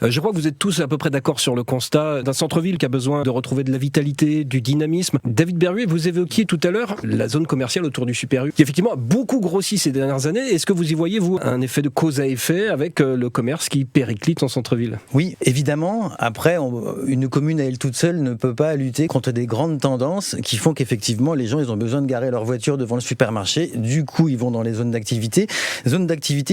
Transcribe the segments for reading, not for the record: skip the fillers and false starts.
Je crois que vous êtes tous à peu près d'accord sur le constat d'un centre-ville qui a besoin de retrouver de la vitalité, du dynamisme. David Berruet, vous évoquiez tout à l'heure la zone commerciale autour du Super U, qui effectivement a beaucoup grossi ces dernières années. Est-ce que vous y voyez, vous, un effet de cause à effet avec le commerce qui périclite en centre-ville? Oui, évidemment. Après, une commune à elle toute seule ne peut pas lutter contre des grandes tendances qui font qu'effectivement, les gens ils ont besoin de garer leur voiture devant le supermarché. Du coup, ils vont dans les zones d'activité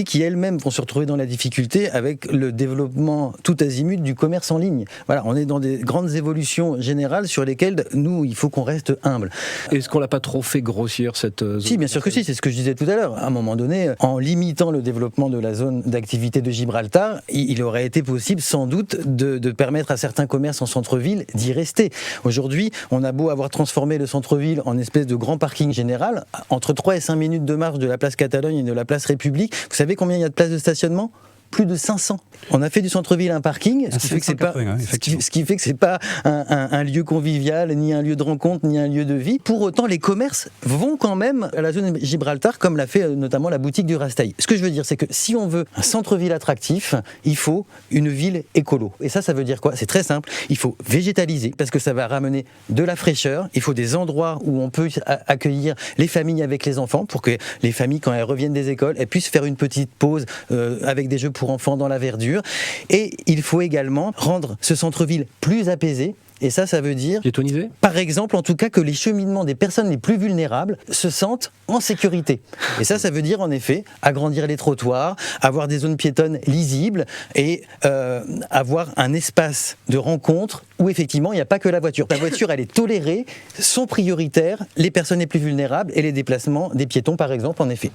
qui elles-mêmes vont se retrouver dans la difficulté avec le développement tout azimut du commerce en ligne. Voilà, on est dans des grandes évolutions générales sur lesquelles nous, il faut qu'on reste humble. Est-ce qu'on l'a pas trop fait grossir cette zone? Si, bien sûr que si, c'est ce que je disais tout à l'heure. À un moment donné, en limitant le développement de la zone d'activité de Gibraltar, il aurait été possible sans doute de permettre à certains commerces en centre-ville d'y rester. Aujourd'hui, on a beau avoir transformé le centre-ville en espèce de grand parking général, entre 3 et 5 minutes de marche de la place Catalogne et de la place République. Vous savez combien il y a de places de stationnement ? Plus de 500. On a fait du centre-ville un parking, ce qui fait que c'est pas un lieu convivial, ni un lieu de rencontre, ni un lieu de vie. Pour autant, les commerces vont quand même à la zone Gibraltar, comme l'a fait notamment la boutique du Rastail. Ce que je veux dire, c'est que si on veut un centre-ville attractif, il faut une ville écolo. Et ça veut dire quoi ? C'est très simple. Il faut végétaliser, parce que ça va ramener de la fraîcheur. Il faut des endroits où on peut accueillir les familles avec les enfants, pour que les familles, quand elles reviennent des écoles, elles puissent faire une petite pause avec des jeux pour enfants dans la verdure. Et il faut également rendre ce centre-ville plus apaisé. Et ça veut dire, piétonisé, par exemple, en tout cas, que les cheminements des personnes les plus vulnérables se sentent en sécurité. Et ça veut dire, en effet, agrandir les trottoirs, avoir des zones piétonnes lisibles et avoir un espace de rencontre où, effectivement, il n'y a pas que la voiture. La voiture, elle est tolérée, sont prioritaires les personnes les plus vulnérables et les déplacements des piétons, par exemple, en effet.